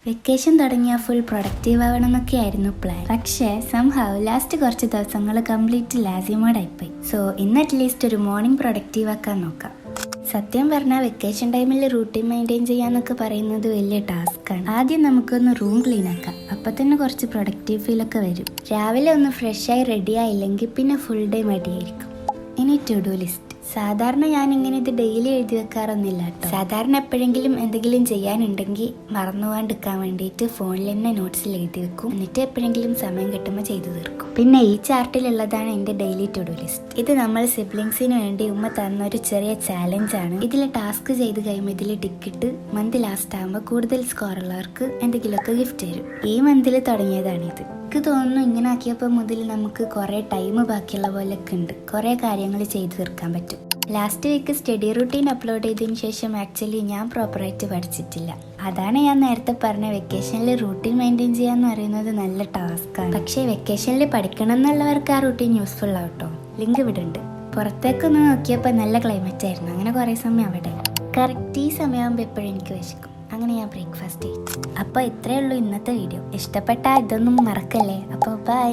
Vacation തുടങ്ങിയാൽ full productive ആവണം എന്നൊക്കെയായിരുന്നു plan. പക്ഷേ സംഹവ് ലാസ്റ്റ് കുറച്ച് ദിവസങ്ങൾ കംപ്ലീറ്റ് ലാസി മോഡായിപ്പോയി. സോ ഇന്ന് അറ്റ്ലീസ്റ്റ് ഒരു മോർണിംഗ് പ്രൊഡക്റ്റീവ് ആക്കാൻ നോക്കാം. സത്യം പറഞ്ഞാൽ വെക്കേഷൻ ടൈമിൽ റൂട്ടീൻ മെയിൻറ്റെയിൻ ചെയ്യാന്നൊക്കെ പറയുന്നത് വലിയ ടാസ്ക്കാണ്. ആദ്യം നമുക്കൊന്ന് റൂം ക്ലീൻ ആക്കാം. അപ്പം തന്നെ കുറച്ച് പ്രൊഡക്റ്റീവ് ഫീലൊക്കെ വരും. രാവിലെ ഒന്ന് ഫ്രഷായി റെഡി ആയില്ലെങ്കിൽ പിന്നെ ഫുൾ ഡേ മടിയായിരിക്കും. ഇനി ടു ഡു ലിസ്റ്റ്. സാധാരണ ഞാനിങ്ങനെ ഇത് ഡെയിലി എഴുതി വെക്കാറൊന്നുമില്ല കേട്ടോ. സാധാരണ എപ്പോഴെങ്കിലും എന്തെങ്കിലും ചെയ്യാനുണ്ടെങ്കിൽ മറന്നുപോകാണ്ടിരിക്കാൻ വേണ്ടിയിട്ട് ഫോണിൽ തന്നെ നോട്ട്സിൽ എഴുതി വെക്കും. എന്നിട്ട് എപ്പോഴെങ്കിലും സമയം കിട്ടുമ്പോൾ ചെയ്തു തീർക്കും. പിന്നെ ഈ ചാർട്ടിലുള്ളതാണ് എൻ്റെ ഡെയിലി ടു ഡു ലിസ്റ്റ്. ഇത് നമ്മൾ സിബ്ലിങ്സിന് വേണ്ടി ഉമ്മ തന്ന ഒരു ചെറിയ ചാലഞ്ചാണ്. ഇതിൽ ടാസ്ക് ചെയ്ത് കഴിയുമ്പോൾ ഇതിൽ ടിക്കറ്റ് മന്ത് ലാസ്റ്റ് ആകുമ്പോൾ കൂടുതൽ സ്കോർ ഉള്ളവർക്ക് എന്തെങ്കിലുമൊക്കെ ഗിഫ്റ്റ് തരും. ഈ മന്തിൽ തുടങ്ങിയതാണിത്. എനിക്ക് തോന്നുന്നു ഇങ്ങനെ ആക്കിയപ്പോൾ മുതൽ നമുക്ക് കുറേ ടൈം ബാക്കിയുള്ള പോലെയൊക്കെ ഉണ്ട്. കുറേ കാര്യങ്ങൾ ചെയ്തു തീർക്കാൻ പറ്റും. Last week study routine upload ചെയ്തതിന് ശേഷം ആക്ച്വലി ഞാൻ പ്രോപ്പറായിട്ട് പഠിച്ചിട്ടില്ല. അതാണ് ഞാൻ നേരത്തെ പറഞ്ഞ വെക്കേഷനിൽ റൂട്ടീൻ മെയിൻറ്റെയിൻ ചെയ്യാന്ന് പറയുന്നത് നല്ല ടാസ്ക്കാണ്. പക്ഷേ വെക്കേഷനിൽ പഠിക്കണം എന്നുള്ളവർക്ക് ആ റൂട്ടീൻ യൂസ്ഫുൾ ആവട്ടോ. ലിങ്ക് വിടുന്നുണ്ട്. പുറത്തേക്കൊന്ന് നോക്കിയപ്പോൾ നല്ല ക്ലൈമറ്റ് ആയിരുന്നു. അങ്ങനെ കുറേ സമയം അവിടെ. കറക്റ്റ് ഈ സമയമാകുമ്പോൾ എപ്പോഴും എനിക്ക് വിശക്കും. അങ്ങനെ ഞാൻ ബ്രേക്ക്ഫാസ്റ്റ് ചെയ്തു. അപ്പോൾ ഇത്രയേ ഉള്ളൂ ഇന്നത്തെ വീഡിയോ. ഇഷ്ടപ്പെട്ടാൽ ഇതൊന്നും മറക്കല്ലേ. അപ്പോൾ ബൈ.